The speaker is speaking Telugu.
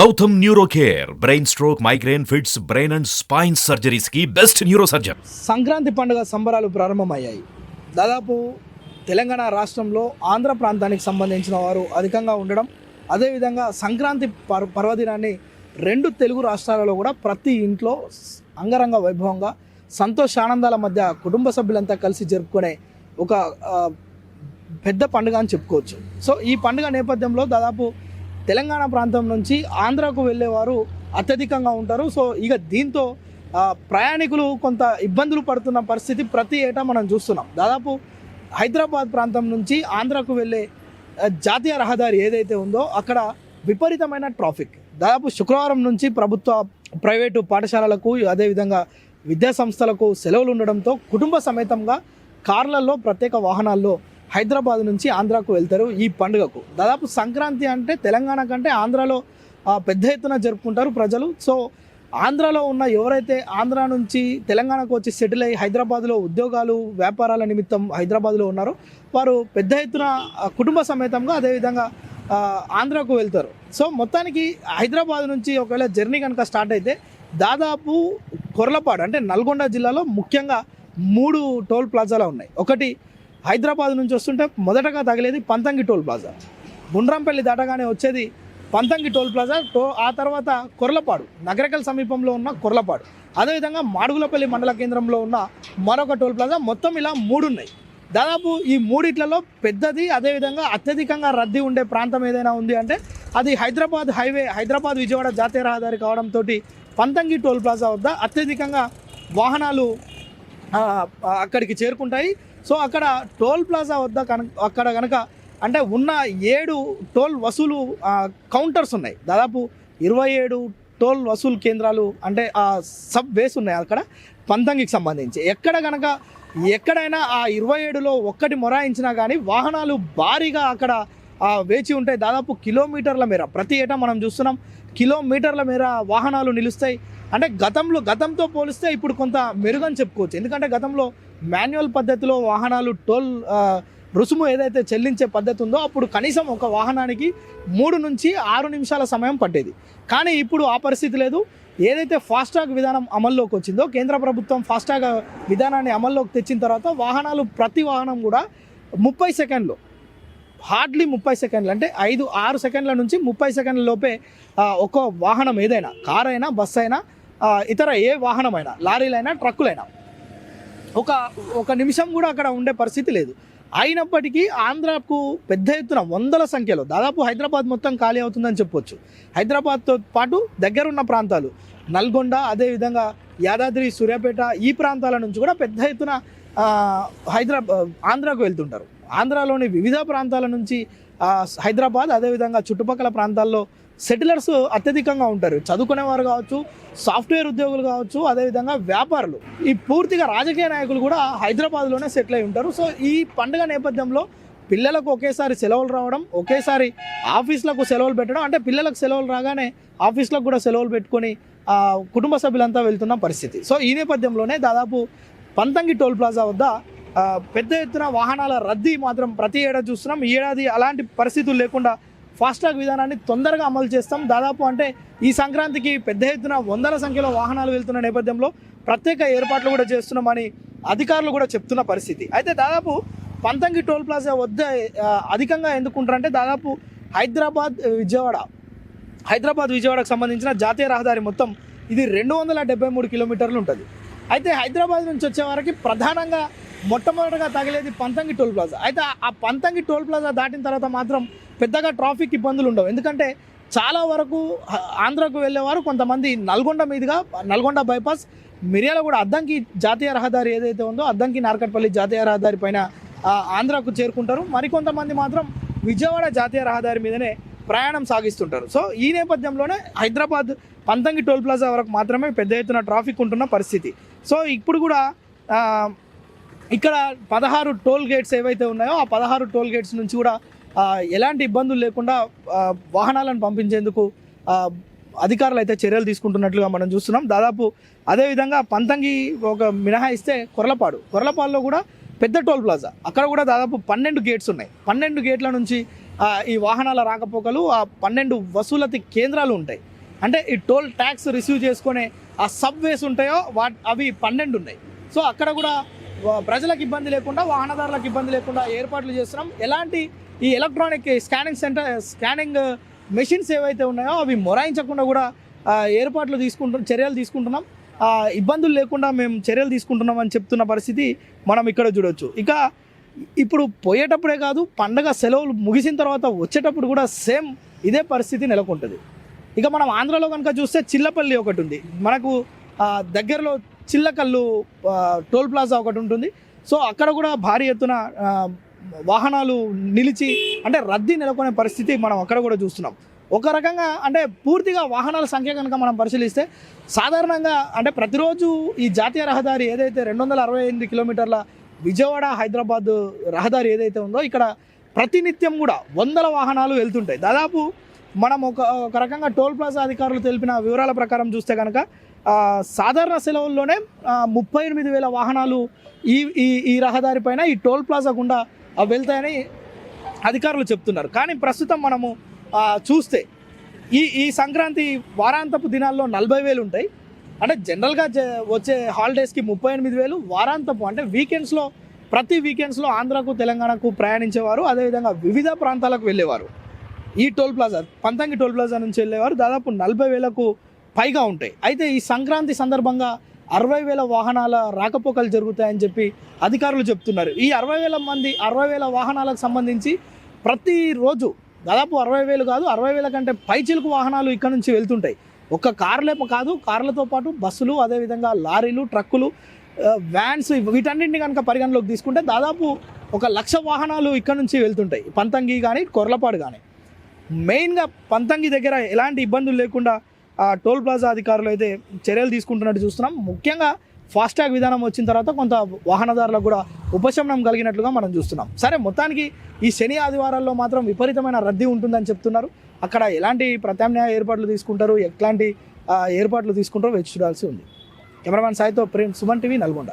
Gautam neuro care brain stroke migraine fits brain and spine surgeries కి బెస్ట్ న్యూరో సర్జన్. సంక్రాంతి పండుగ సంబరాలు ప్రారంభమయ్యాయి. దాదాపు తెలంగాణ రాష్ట్రంలో ఆంధ్ర ప్రాంతానికి సంబంధించిన వారు అధికంగా ఉండడం, అదేవిధంగా సంక్రాంతి పర్వదినాన్ని రెండు తెలుగు రాష్ట్రాలలో కూడా ప్రతి ఇంట్లో అంగరంగ వైభవంగా సంతోషానందాల మధ్య కుటుంబ సభ్యులంతా కలిసి జరుపుకునే ఒక పెద్ద పండుగ అని చెప్పుకోవచ్చు. సో ఈ పండుగ నేపథ్యంలో దాదాపు తెలంగాణ ప్రాంతం నుంచి ఆంధ్రాకు వెళ్ళేవారు అత్యధికంగా ఉంటారు. సో ఇక దీంతో ప్రయాణికులు కొంత ఇబ్బందులు పడుతున్న పరిస్థితి ప్రతి ఏటా మనం చూస్తున్నాం. దాదాపు హైదరాబాద్ ప్రాంతం నుంచి ఆంధ్రాకు వెళ్ళే జాతీయ రహదారి ఏదైతే ఉందో అక్కడ విపరీతమైన ట్రాఫిక్. దాదాపు శుక్రవారం నుంచి ప్రభుత్వ ప్రైవేటు పాఠశాలలకు అదేవిధంగా విద్యా సంస్థలకు సెలవులు ఉండడంతో కుటుంబ సమేతంగా కార్లలో ప్రత్యేక వాహనాల్లో హైదరాబాద్ నుంచి ఆంధ్రాకు వెళ్తారు ఈ పండుగకు. దాదాపు సంక్రాంతి అంటే తెలంగాణ కంటే ఆంధ్రాలో పెద్ద ఎత్తున జరుపుకుంటారు ప్రజలు. సో ఆంధ్రాలో ఉన్న ఎవరైతే ఆంధ్రా నుంచి తెలంగాణకు వచ్చి సెటిల్ అయ్యి హైదరాబాద్లో ఉద్యోగాలు వ్యాపారాల నిమిత్తం హైదరాబాద్లో ఉన్నారో వారు పెద్ద ఎత్తున కుటుంబ సమేతంగా అదేవిధంగా ఆంధ్రాకు వెళ్తారు. సో మొత్తానికి హైదరాబాద్ నుంచి ఒకవేళ జర్నీ కనుక స్టార్ట్ అయితే దాదాపు కొర్లపాడు అంటే నల్గొండ జిల్లాలో ముఖ్యంగా 3 టోల్ ప్లాజాలు ఉన్నాయి. ఒకటి హైదరాబాద్ నుంచి వస్తుంటే మొదటగా తగిలేది పంతంగి టోల్ ప్లాజా, గుండ్రంపల్లి దాటగానే వచ్చేది పంతంగి టోల్ ప్లాజా, ఆ తర్వాత కొర్లపాడు నగరకల్ సమీపంలో ఉన్న కొర్లపాడు, అదేవిధంగా మాడుగులపల్లి మండల కేంద్రంలో ఉన్న మరొక టోల్ ప్లాజా. మొత్తం ఇలా 3 ఉన్నాయి. దాదాపు ఈ మూడిట్లలో పెద్దది అదేవిధంగా అత్యధికంగా రద్దీ ఉండే ప్రాంతం ఏదైనా ఉంది అంటే అది హైదరాబాద్ హైవే, హైదరాబాద్ విజయవాడ జాతీయ రహదారి కావడంతో పంతంగి టోల్ ప్లాజా వద్ద అత్యధికంగా వాహనాలు అక్కడికి చేరుకుంటాయి. సో అక్కడ టోల్ ప్లాజా వద్ద అక్కడ కనుక అంటే ఉన్న 7 టోల్ వసూలు కౌంటర్స్ ఉన్నాయి. దాదాపు 27 టోల్ వసూలు కేంద్రాలు అంటే సబ్ వేస్ ఉన్నాయి అక్కడ పంతంగికి సంబంధించి. ఎక్కడైనా ఆ 27లో ఒక్కటి మొరాయించినా కానీ వాహనాలు భారీగా అక్కడ వేచి ఉంటాయి. దాదాపు కిలోమీటర్ల మేర ప్రతి ఏటా మనం చూస్తున్నాం, కిలోమీటర్ల మేర వాహనాలు నిలుస్తాయి. అంటే గతంతో పోలిస్తే ఇప్పుడు కొంత మెరుగని చెప్పుకోవచ్చు. ఎందుకంటే గతంలో మాన్యువల్ పద్ధతిలో వాహనాలు టోల్ రుసుము ఏదైతే చెల్లించే పద్ధతి ఉందో అప్పుడు కనీసం ఒక వాహనానికి 3 నుంచి 6 నిమిషాల సమయం పట్టేది. కానీ ఇప్పుడు ఆ పరిస్థితి లేదు. ఏదైతే ఫాస్టాగ్ విధానం అమల్లోకి వచ్చిందో, కేంద్ర ప్రభుత్వం ఫాస్టాగ్ విధానాన్ని అమల్లోకి తెచ్చిన తర్వాత వాహనాలు ప్రతి వాహనం కూడా 30 సెకండ్లు, హార్డ్లీ 30 సెకండ్లు అంటే 5-6 సెకండ్ల నుంచి 30 సెకండ్ల లోపే ఒక వాహనం ఏదైనా కార్ అయినా బస్సు అయినా ఇతర ఏ వాహనమైనా లారీలైనా ట్రక్కులైనా ఒక నిమిషం కూడా అక్కడ ఉండే పరిస్థితి లేదు. అయినప్పటికీ ఆంధ్రాకు పెద్ద ఎత్తున వందల సంఖ్యలో దాదాపు హైదరాబాద్ మొత్తం ఖాళీ అవుతుందని చెప్పొచ్చు. హైదరాబాద్తో పాటు దగ్గరున్న ప్రాంతాలు నల్గొండ అదేవిధంగా యాదాద్రి, సూర్యాపేట ఈ ప్రాంతాల నుంచి కూడా పెద్ద ఎత్తున ఆంధ్రాకు వెళ్తుంటారు. ఆంధ్రాలోని వివిధ ప్రాంతాల నుంచి హైదరాబాద్ అదేవిధంగా చుట్టుపక్కల ప్రాంతాల్లో సెటిలర్స్ అత్యధికంగా ఉంటారు. చదువుకునేవారు కావచ్చు, సాఫ్ట్వేర్ ఉద్యోగులు కావచ్చు, అదేవిధంగా వ్యాపారులు, ఈ పూర్తిగా రాజకీయ నాయకులు కూడా హైదరాబాద్లోనే సెటిల్ అయి ఉంటారు. సో ఈ పండుగ నేపథ్యంలో పిల్లలకు ఒకేసారి సెలవులు రావడం, ఒకేసారి ఆఫీసులకు సెలవులు పెట్టడం, అంటే పిల్లలకు సెలవులు రాగానే ఆఫీసులకు కూడా సెలవులు పెట్టుకొని కుటుంబ సభ్యులంతా వెళ్తున్న పరిస్థితి. సో ఈ నేపథ్యంలోనే దాదాపు పంతంగి టోల్ ప్లాజా వద్ద పెద్ద ఎత్తున వాహనాల రద్దీ మాత్రం ప్రతి ఏడాది చూస్తున్నాం. ఈ ఏడాది అలాంటి పరిస్థితులు లేకుండా ఫాస్టాగ్ విధానాన్ని తొందరగా అమలు చేస్తాం. దాదాపు అంటే ఈ సంక్రాంతికి పెద్ద ఎత్తున వందల సంఖ్యలో వాహనాలు వెళ్తున్న నేపథ్యంలో ప్రత్యేక ఏర్పాట్లు కూడా చేస్తున్నామని అధికారులు కూడా చెప్తున్న పరిస్థితి. అయితే దాదాపు పంతంగి టోల్ ప్లాజా వద్ద అధికంగా ఎందుకుంటారంటే దాదాపు హైదరాబాద్ విజయవాడకు సంబంధించిన జాతీయ రహదారి మొత్తం ఇది 273 కిలోమీటర్లు ఉంటుంది. అయితే హైదరాబాద్ నుంచి వచ్చే వారికి ప్రధానంగా మొట్టమొదటిగా తగిలేది పంతంగి టోల్ ప్లాజా. అయితే ఆ పంతంగి టోల్ ప్లాజా దాటిన తర్వాత మాత్రం పెద్దగా ట్రాఫిక్ ఇబ్బందులు ఉండవు. ఎందుకంటే చాలా వరకు ఆంధ్రాకు వెళ్ళేవారు కొంతమంది నల్గొండ మీదుగా, నల్గొండ బైపాస్, మిర్యాలగూడ అద్దంకి జాతీయ రహదారి ఏదైతే ఉందో అద్దంకి నార్కట్పల్లి జాతీయ రహదారి పైన ఆంధ్రాకు చేరుకుంటారు. మరికొంతమంది మాత్రం విజయవాడ జాతీయ రహదారి మీదనే ప్రయాణం సాగిస్తుంటారు. సో ఈ నేపథ్యంలోనే హైదరాబాద్ పంతంగి టోల్ ప్లాజా వరకు మాత్రమే పెద్ద ఎత్తున ట్రాఫిక్ ఉంటున్న పరిస్థితి. సో ఇప్పుడు కూడా ఇక్కడ 16 టోల్ గేట్స్ ఏవైతే ఉన్నాయో ఆ 16 టోల్ గేట్స్ నుంచి కూడా ఎలాంటి ఇబ్బందులు లేకుండా వాహనాలను పంపించేందుకు అధికారులు అయితే చర్యలు తీసుకుంటున్నట్లుగా మనం చూస్తున్నాం. దాదాపు అదేవిధంగా పంతంగి ఒక మినహాయిస్తే కొర్లపాడులో కూడా పెద్ద టోల్ ప్లాజా, అక్కడ కూడా దాదాపు 12 గేట్స్ ఉన్నాయి. 12 గేట్ల నుంచి ఈ వాహనాల రాకపోకలు ఆ 12 వసూలతి కేంద్రాలు ఉంటాయి. అంటే ఈ టోల్ ట్యాక్స్ రిసీవ్ చేసుకునే ఆ సబ్వేస్ ఉంటాయో అవి 12 ఉన్నాయి. సో అక్కడ కూడా ప్రజలకు ఇబ్బంది లేకుండా, వాహనదారులకు ఇబ్బంది లేకుండా ఏర్పాట్లు చేస్తున్నాం. ఎలాంటి ఈ ఎలక్ట్రానిక్ స్కానింగ్ మెషిన్స్ ఏవైతే ఉన్నాయో అవి మొరాయించకుండా కూడా చర్యలు తీసుకుంటున్నాం. ఇబ్బందులు లేకుండా మేము చర్యలు తీసుకుంటున్నాం అని చెప్తున్న పరిస్థితి మనం ఇక్కడ చూడొచ్చు. ఇక ఇప్పుడు పోయేటప్పుడే కాదు, పండగ సెలవులు ముగిసిన తర్వాత వచ్చేటప్పుడు కూడా సేమ్ ఇదే పరిస్థితి నెలకొంటుంది. ఇక మనం ఆంధ్రాలో కనుక చూస్తే చిల్లపల్లి ఒకటి ఉంది, మనకు దగ్గరలో చిల్లకల్లు టోల్ ప్లాజా ఒకటి ఉంటుంది. సో అక్కడ కూడా భారీ ఎత్తున వాహనాలు నిలిచి అంటే రద్దీ నెలకొనే పరిస్థితి మనం అక్కడ కూడా చూస్తున్నాం. ఒక రకంగా అంటే పూర్తిగా వాహనాల సంఖ్య కనుక మనం పరిశీలిస్తే సాధారణంగా అంటే ప్రతిరోజు ఈ జాతీయ రహదారి ఏదైతే 268 కిలోమీటర్ల విజయవాడ హైదరాబాద్ రహదారి ఏదైతే ఉందో ఇక్కడ ప్రతినిత్యం కూడా వందల వాహనాలు వెళ్తుంటాయి. దాదాపు మనం ఒక రకంగా టోల్ ప్లాజా అధికారులు తెలిపిన వివరాల ప్రకారం చూస్తే కనుక సాధారణ సెలవుల్లోనే 38,000 వాహనాలు ఈ రహదారి పైన ఈ టోల్ ప్లాజా గుండా వెళ్తాయని అధికారులు చెప్తున్నారు. కానీ ప్రస్తుతం మనము చూస్తే ఈ సంక్రాంతి వారాంతపు దినాల్లో 40,000 ఉంటాయి. అంటే జనరల్గా వచ్చే హాలిడేస్కి 38,000, వారాంతపు అంటే వీకెండ్స్లో ప్రతి వీకెండ్స్లో ఆంధ్రాకు తెలంగాణకు ప్రయాణించేవారు, అదేవిధంగా వివిధ ప్రాంతాలకు వెళ్ళేవారు. ఈ toll plaza Panthangi toll plaza నుంచి వెళ్ళేవారు దాదాపు 40,000కు పైగా ఉంటాయి. అయితే ఈ సంక్రాంతి సందర్భంగా 60,000 వాహనాల రాకపోకలు జరుగుతాయని చెప్పి అధికారులు చెప్తున్నారు. ఈ 60,000 వాహనాలకు సంబంధించి ప్రతిరోజు దాదాపు 60,000 కాదు 60,000 కంటే పైచిలుకు వాహనాలు ఇక్కడ నుంచి వెళ్తుంటాయి. ఒక్క కార్లతో పాటు బస్సులు, అదేవిధంగా లారీలు, ట్రక్కులు, వ్యాన్స్, వీటన్నింటినీ కనుక పరిగణలోకి తీసుకుంటే దాదాపు 1,00,000 వాహనాలు ఇక్కడ నుంచి వెళ్తుంటాయి. పంతంగి కానీ కొర్లపాడు కానీ మెయిన్గా పంతంగి దగ్గర ఎలాంటి ఇబ్బందులు లేకుండా టోల్ ప్లాజా అధికారులు అయితే చర్యలు తీసుకుంటున్నట్టు చూస్తున్నాం. ముఖ్యంగా ఫాస్టాగ్ విధానం వచ్చిన తర్వాత కొంత వాహనదారులకు కూడా ఉపశమనం కలిగినట్లుగా మనం చూస్తున్నాం. సరే, మొత్తానికి ఈ శని ఆదివారాల్లో మాత్రం విపరీతమైన రద్దీ ఉంటుందని చెప్తున్నారు. అక్కడ ఎలాంటి ప్రత్యామ్నాయ ఏర్పాట్లు తీసుకుంటారు, ఎట్లాంటి ఏర్పాట్లు తీసుకుంటారో వేచి చూడాల్సి ఉంది. కెమెరామ్యాన్ సాయితో ప్రేమ్, సుమన్ టీవీ, నల్గొండ.